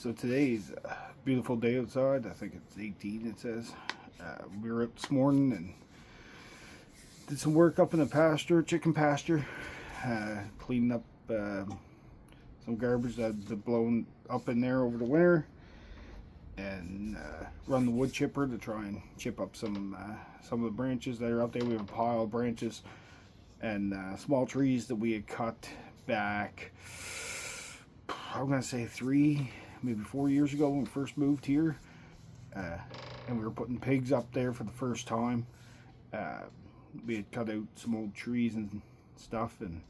So today's a beautiful day outside. I think it's 18, it says. We were up this morning and did some work up in the pasture, chicken pasture. Cleaning up some garbage that had been blown up in there over the winter. And run the wood chipper to try and chip up some of the branches that are out there. We have a pile of branches and small trees that we had cut back, I'm going to say 3, maybe 4 years ago when we first moved here. And we were putting pigs up there for the first time. We had cut out some old trees and stuff, and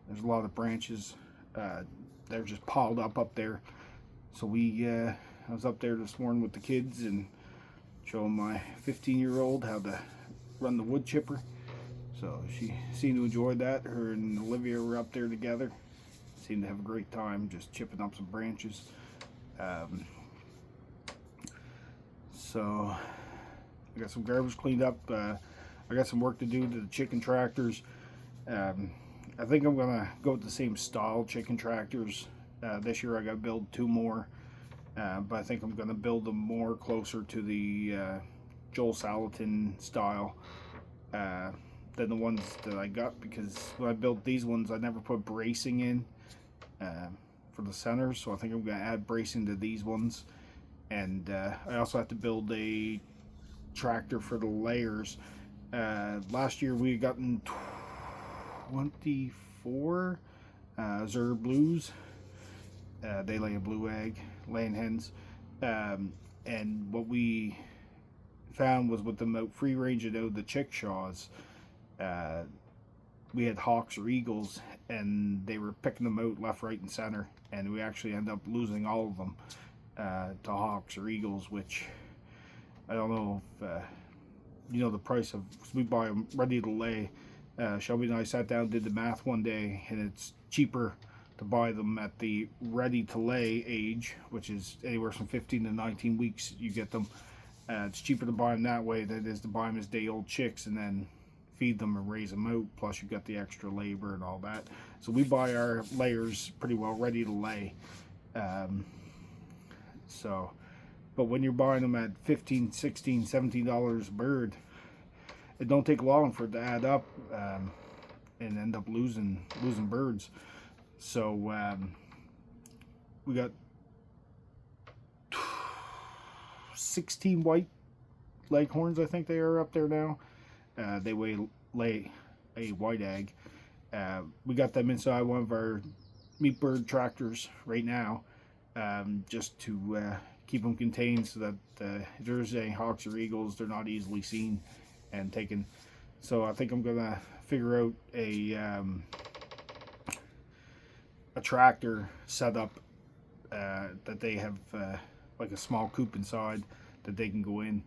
there's a lot of branches that are just piled up there. So I was up there this morning with the kids and showing my 15-year-old how to run the wood chipper. So she seemed to enjoy that. Her and Olivia were up there together. Seemed to have a great time just chipping up some branches. So I got some garbage cleaned up. I got some work to do to the chicken tractors. I think I'm gonna go with the same style chicken tractors. This year I got to build 2 more. But I think I'm going to build them more closer to the Joel Salatin style than the ones that I got, because when I built these ones I never put bracing in for the centers, so I think I'm going to add bracing to these ones. And I also have to build a tractor for the layers. Last year we had gotten 24 Zer Blues. They lay a blue egg, laying hens. And what we found was with them out free ranging out the chickshaws, we had hawks or eagles, and they were picking them out left, right, and center. And we actually ended up losing all of them to hawks or eagles, which I don't know if you know the price of. We buy them ready to lay. Shelby and I sat down and did the math one day, and it's cheaper to buy them at the ready to lay age, which is anywhere from 15 to 19 weeks you get them. It's cheaper to buy them that way than it is to buy them as day old chicks and then feed them and raise them out, plus you got the extra labor and all that. So we buy our layers pretty well ready to lay. But when you're buying them at $15, $16, $17 a bird, it don't take long for it to add up and end up losing birds. So we got 16 white leghorns, I think they are up there now. They lay a white egg. We got them inside one of our meat bird tractors right now, just to keep them contained so that if there's any hawks or eagles, they're not easily seen and taken. So I think I'm gonna figure out a tractor setup that they have like a small coop inside that they can go in,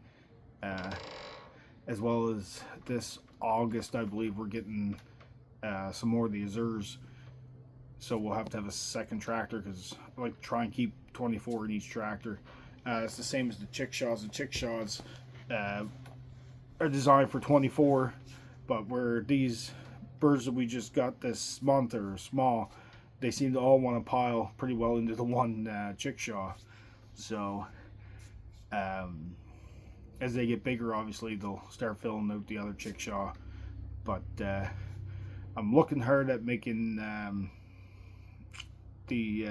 as well as this August I believe we're getting some more of the Azures, so we'll have to have a second tractor because I like to try and keep 24 in each tractor. It's the same as the chickshaws. The chickshaws are designed for 24, but where these birds that we just got this month are small, they seem to all want to pile pretty well into the one chickshaw. So as they get bigger, obviously they'll start filling out the other chickshaw. But I'm looking hard at making the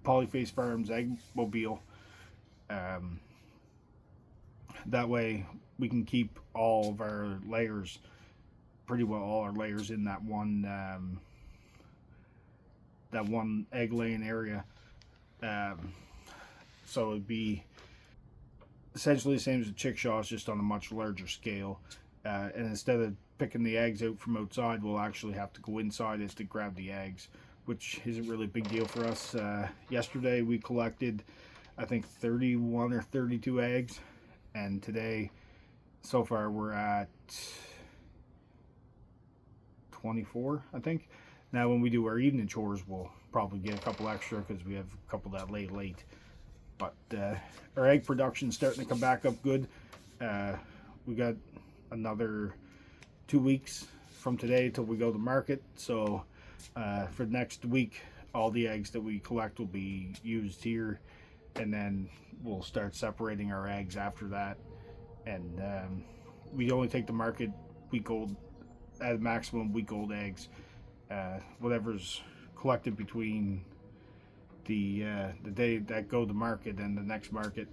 Polyface Farms egg mobile. That way we can keep all of our layers, pretty well all our layers in that one egg laying area. So it'd be essentially the same as the chickshaws, just on a much larger scale. And instead of picking the eggs out from outside, we'll actually have to go inside it to grab the eggs, which isn't really a big deal for us. Yesterday we collected, I think, 31 or 32 eggs, and today so far we're at 24, I think. Now when we do our evening chores, we'll probably get a couple extra because we have a couple that lay late. But our egg production's starting to come back up good. We got another 2 weeks from today till we go to market, so for next week all the eggs that we collect will be used here, and then we'll start separating our eggs after that. And we only take the market week old, at a maximum week old eggs. Whatever's collected between the day that go to market and the next market,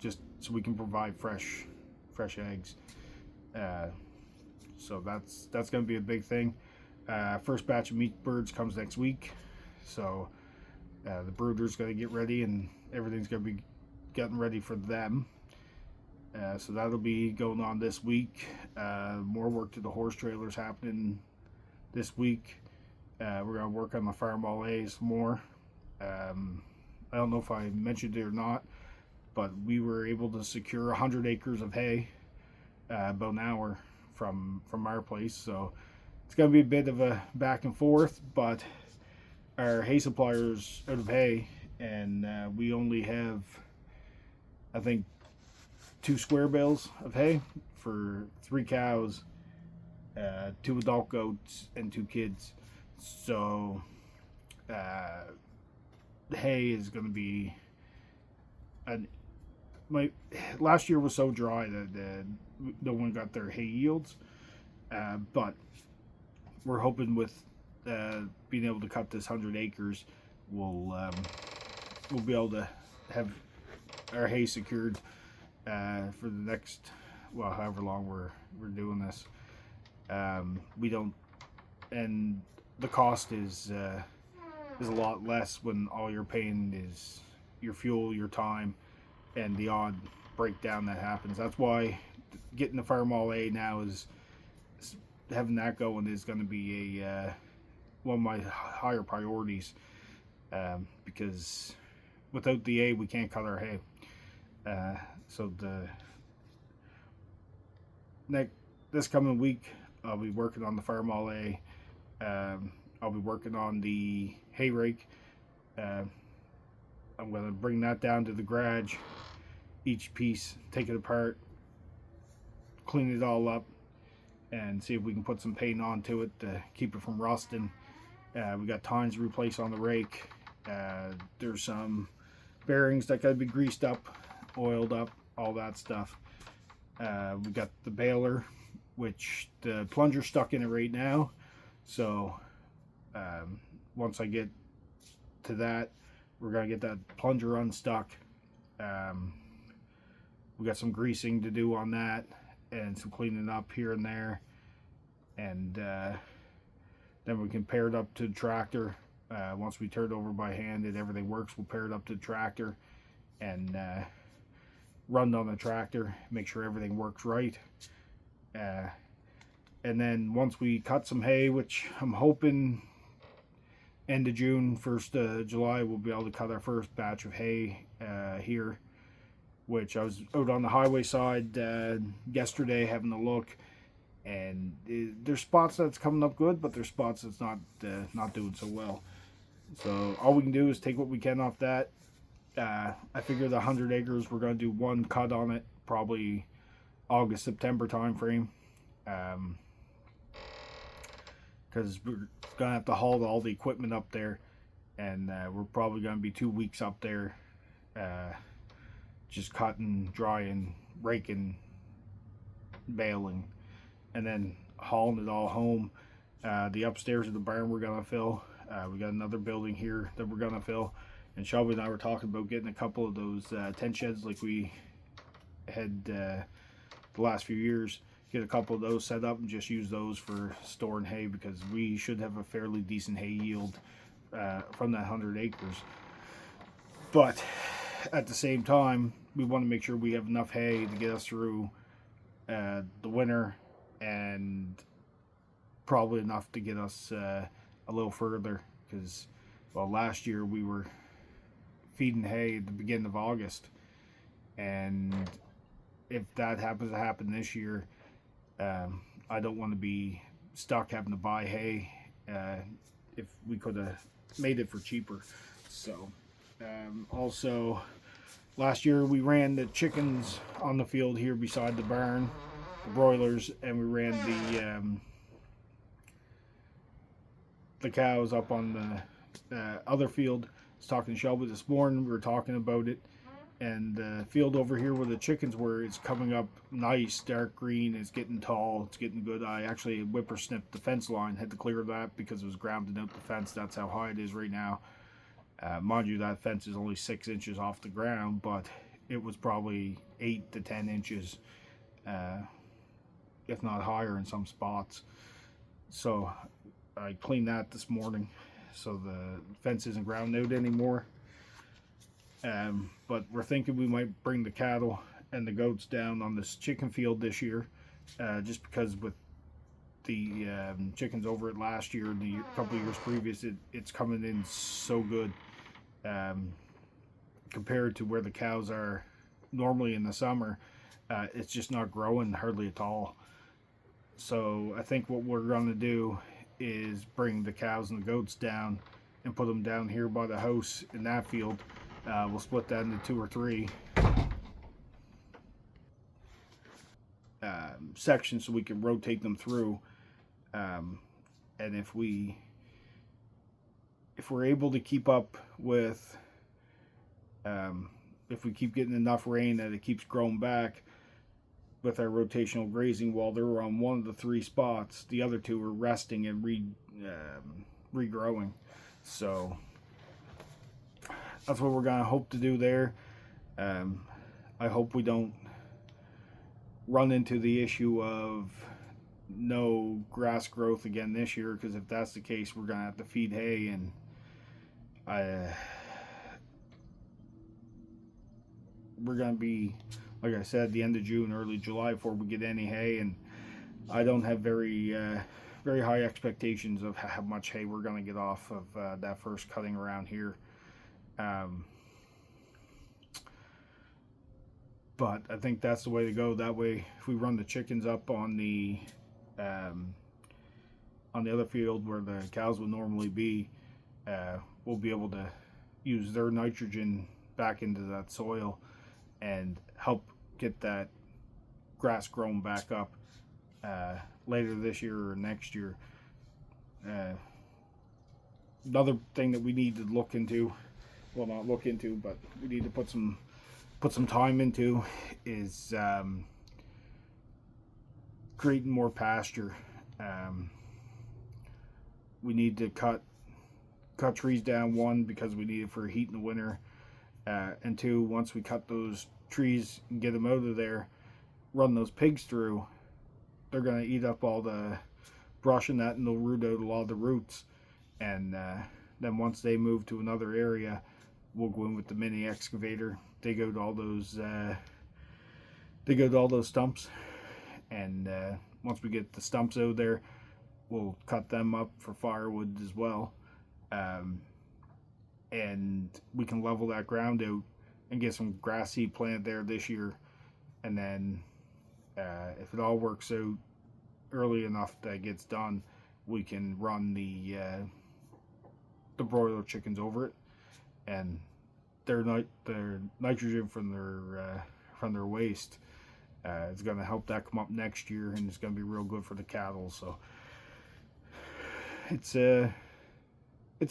just so we can provide fresh eggs. So that's going to be a big thing. First batch of meat birds comes next week, so the brooder's going to get ready and everything's going to be getting ready for them. So that'll be going on this week. More work to the horse trailers happening this week. We're going to work on the farm all A some more. I don't know if I mentioned it or not, but we were able to secure 100 acres of hay about an hour from our place. So it's going to be a bit of a back and forth, but our hay supplier's out of hay, and we only have, I think, 2 square bales of hay for 3 cows, 2 adult goats, and 2 kids. So the hay is going to be last year was so dry that no one got their hay yields, but we're hoping with being able to cut this 100 acres, we'll be able to have our hay secured for the next, well, however long we're doing this. We don't, and the cost is a lot less when all you're paying is your fuel, your time, and the odd breakdown that happens. That's why getting the farm all A now is having that going is going to be a one of my higher priorities, because without the A we can't cut our hay. So this coming week I'll be working on the farm all A. I'll be working on the hay rake. I'm going to bring that down to the garage, each piece, take it apart, clean it all up, and see if we can put some paint onto it to keep it from rusting. We got tines to replace on the rake. There's some bearings that got to be greased up, oiled up, all that stuff. We got the baler, which the plunger's stuck in it right now. So once I get to that, we're going to get that plunger unstuck. We got some greasing to do on that and some cleaning up here and there. And then we can pair it up to the tractor. Once we turn it over by hand and everything works, we'll pair it up to the tractor and run on the tractor, make sure everything works right. And then once we cut some hay, which I'm hoping end of June, 1st of July, we'll be able to cut our first batch of hay here, which I was out on the highway side yesterday having a look, and there's spots that's coming up good, but there's spots that's not doing so well. So all we can do is take what we can off that. I figure the 100 acres, we're going to do one cut on it, probably August, September time frame. Because we're going to have to haul all the equipment up there, and we're probably going to be 2 weeks up there, just cutting, drying, raking, baling, and then hauling it all home. The upstairs of the barn we're going to fill. We got another building here that we're going to fill, and Shelby and I were talking about getting a couple of those tent sheds like we had the last few years. Get a couple of those set up and just use those for storing hay, because we should have a fairly decent hay yield from that 100 acres. But at the same time, we want to make sure we have enough hay to get us through the winter, and probably enough to get us a little further, because, well, last year we were feeding hay at the beginning of August, and if that happens to happen this year, I don't want to be stuck having to buy hay if we could have made it for cheaper. So also last year we ran the chickens on the field here beside the barn, the broilers, and we ran the cows up on the other field. I was talking to Shelby this morning. We were talking about it, and the field over here where the chickens were is coming up nice, dark green. It's getting tall. It's getting good. I actually whipper snipped the fence line. Had to clear that because it was grounding out the fence. That's how high it is right now. Mind you, that fence is only 6 inches off the ground, but it was probably 8 to 10 inches, if not higher in some spots. So I cleaned that this morning, so the fence isn't ground out anymore. But we're thinking we might bring the cattle and the goats down on this chicken field this year, just because with the chickens over it last year and the couple of years previous, it's coming in so good compared to where the cows are normally in the summer. It's just not growing hardly at all. So I think what we're going to do is bring the cows and the goats down and put them down here by the house in that field. We'll split that into 2 or 3 sections so we can rotate them through. And if we're able to keep up with, if we keep getting enough rain that it keeps growing back with our rotational grazing, while they're on one of the 3 spots, the other 2 are resting and regrowing. So that's what we're gonna hope to do there. I hope we don't run into the issue of no grass growth again this year, because if that's the case, we're gonna have to feed hay, and we're gonna be, like I said, the end of June, early July before we get any hay, and I don't have very high expectations of how much hay we're gonna get off of that first cutting around here. But I think that's the way to go. That way, if we run the chickens up on the other field where the cows would normally be, we'll be able to use their nitrogen back into that soil and help get that grass grown back up later this year or next year. Another thing that we need to look into, well, not look into, but we need to put some time into is creating more pasture. We need to cut trees down, 1, because we need it for heat in the winter, and 2, once we cut those trees and get them out of there, run those pigs through, they're going to eat up all the brush and that, and they'll root out a lot of the roots. And then once they move to another area, we'll go in with the mini excavator, dig out all those stumps, and once we get the stumps out there, we'll cut them up for firewood as well, and we can level that ground out and get some grass seed planted there this year. And then if it all works out early enough that it gets done, we can run the broiler chickens over it, and their nitrogen from their waste is going to help that come up next year, and it's going to be real good for the cattle. So it's a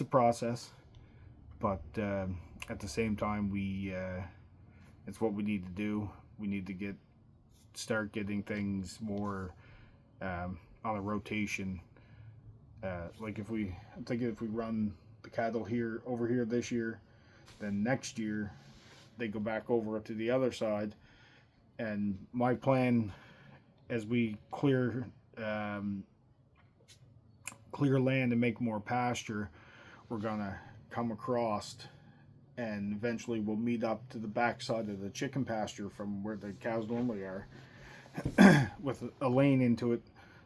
process, but at the same time, it's what we need to do. We need to start getting things more on a rotation. Like I'm thinking if we run the cattle over here this year, then next year they go back over to the other side. And my plan, as we clear land and make more pasture, we're gonna come across, and eventually we'll meet up to the back side of the chicken pasture from where the cows normally are, with a lane into it,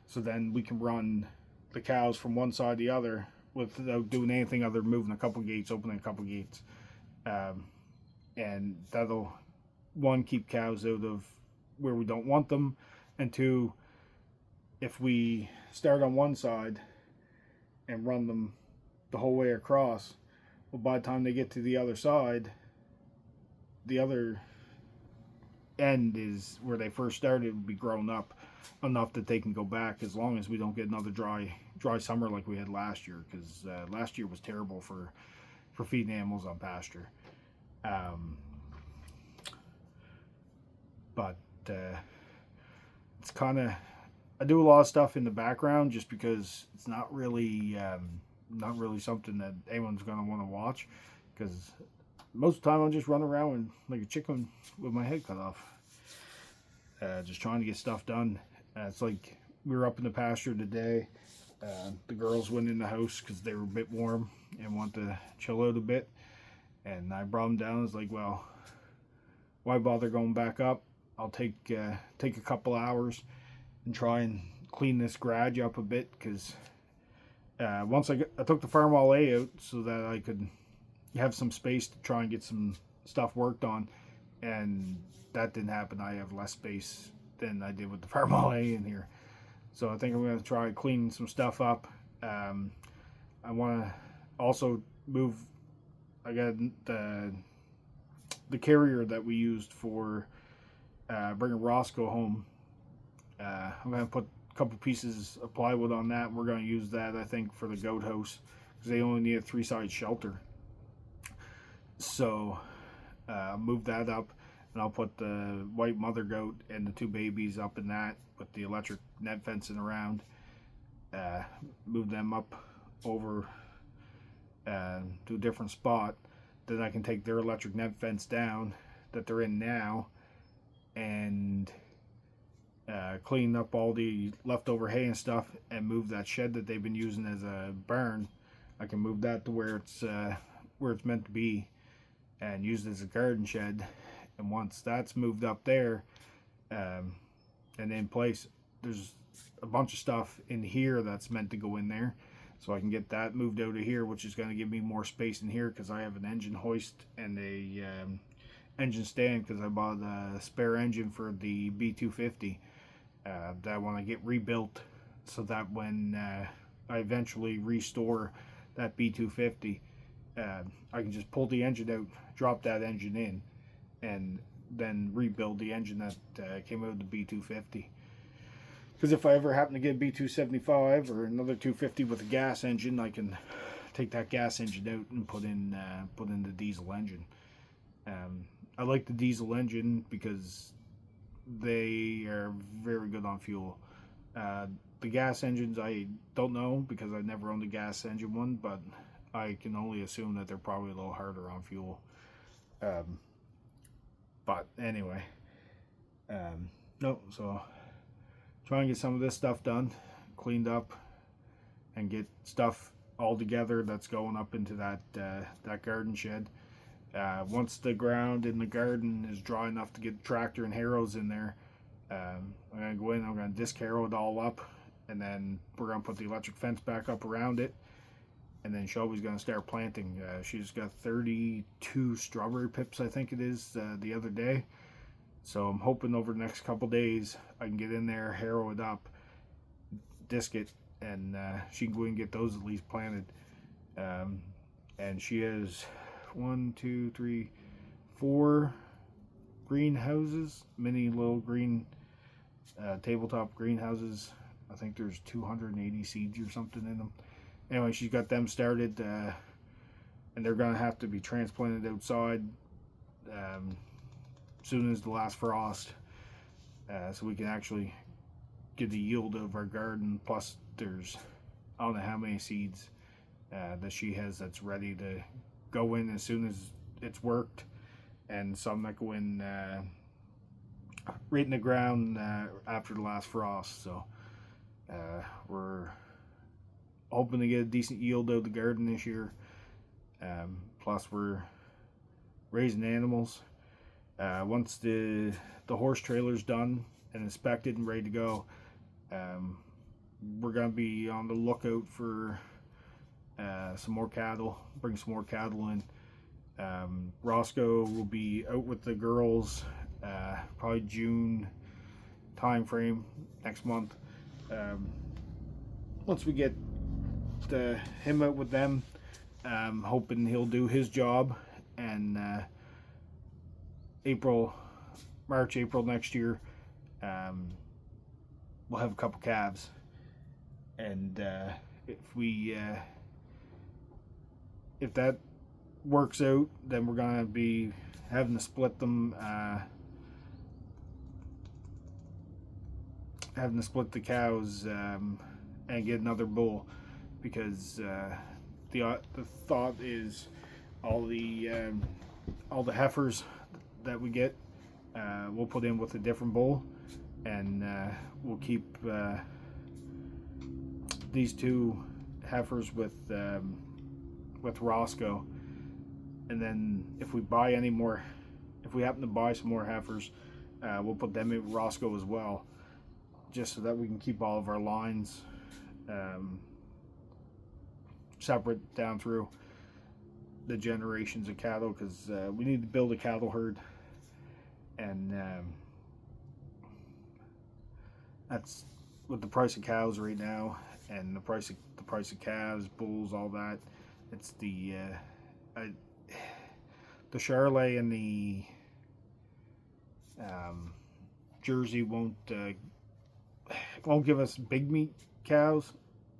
so then we can run the cows from one side to the other without doing anything other than moving a couple gates, opening a couple gates, and that'll, 1, keep cows out of where we don't want them, and 2, if we start on one side and run them the whole way across, well, by the time they get to the other side, the other end is where they first started, will be grown up enough that they can go back, as long as we don't get another dry dry summer like we had last year, because last year was terrible for feeding animals on pasture. Um, but it's kind of, I do a lot of stuff in the background just because it's not really something that anyone's going to want to watch, because most of the time I'll just run around like a chicken with my head cut off, just trying to get stuff done. It's like we were up in the pasture today. The girls went in the house because they were a bit warm and wanted to chill out a bit, and I brought them down. I was like, well, why bother going back up? I'll take a couple hours and try and clean this garage up a bit, because once I took the farm wall A out so that I could have some space to try and get some stuff worked on, and that didn't happen. I have less space than I did with the farm wall A in here, so I think I'm going to try cleaning some stuff up. I want to also move. I got the carrier that we used for bringing Roscoe home. I'm going to put a couple pieces of plywood on that. We're going to use that, I think, for the goat house, because they only need a 3-side shelter. So move that up, and I'll put the white mother goat and the 2 babies up in that with the electric net fencing around. Move them up over to a different spot. Then I can take their electric net fence down that they're in now, and clean up all the leftover hay and stuff, and move that shed that they've been using as a barn. I can move that to where it's meant to be, and use it as a garden shed. And once that's moved up there and in place, there's a bunch of stuff in here that's meant to go in there, so I can get that moved out of here, which is going to give me more space in here, because I have an engine hoist and a engine stand, because I bought a spare engine for the B250 that I want to get rebuilt, so that when I eventually restore that B250, I can just pull the engine out, drop that engine in, and then rebuild the engine that came out of the B250. Because if I ever happen to get a B275 or another 250 with a gas engine, I can take that gas engine out and put in the diesel engine. I like the diesel engine because they are very good on fuel. The gas engines, I don't know, because I've never owned a gas engine one, but I can only assume that they're probably a little harder on fuel. But anyway, no, so try and get some of this stuff done, cleaned up, and get stuff all together that's going up into that garden shed. Once the ground in the garden is dry enough to get the tractor and harrows in there, I'm going to go in, I'm going to disc harrow it all up, and then we're going to put the electric fence back up around it, and then Shelby's going to start planting. She's got 32 strawberry pips, I think it is, the other day. So I'm hoping over the next couple days I can get in there, harrow it up, disc it, and she can go and get those at least planted. And she has 4 greenhouses, mini little green tabletop greenhouses. I think there's 280 seeds or something in them. Anyway, she's got them started, and they're going to have to be transplanted outside soon as the last frost, so we can actually get the yield of our garden. Plus there's, I don't know how many seeds that she has that's ready to go in as soon as it's worked, and some that go in right in the ground after the last frost. So we're hoping to get a decent yield out of the garden this year. Plus we're raising animals. Once the horse trailer's done and inspected and ready to go, we're going to be on the lookout for some more cattle, bring some more cattle in. Roscoe will be out with the girls probably June time frame next month. Once we get him out with them, I'm hoping he'll do his job, and March, April next year, we'll have a couple calves. and if that works out, then we're gonna be having to split them, having to split the cows, and get another bull, because the thought is all the heifers that we get, we'll put in with a different bull, and we'll keep these two heifers with Roscoe, and then if we happen to buy some more heifers, we'll put them in Roscoe as well, just so that we can keep all of our lines separate down through the generations of cattle, because we need to build a cattle herd, and that's with the price of cows right now, and the price of calves, bulls, all that. It's the Charolais and the Jersey won't give us big meat cows,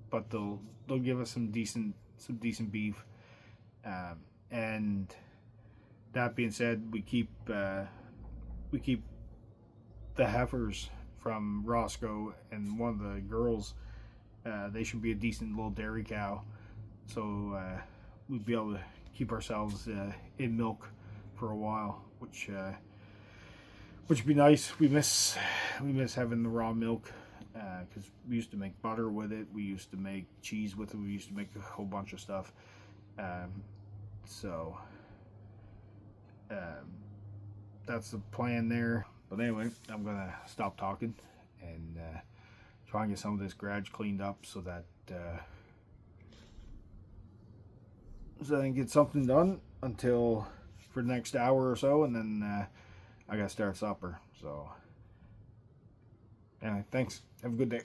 but they'll give us some decent beef. And that being said, we keep the heifers from Roscoe, and one of the girls, they should be a decent little dairy cow, so we'd be able to keep ourselves in milk for a while, which would be nice. We miss having the raw milk, because we used to make butter with it, we used to make cheese with it, we used to make a whole bunch of stuff. So that's the plan there. But anyway, I'm gonna stop talking and try and get some of this garage cleaned up, so that I can get something done for the next hour or so, and then I gotta start supper. So anyway, thanks. Have a good day.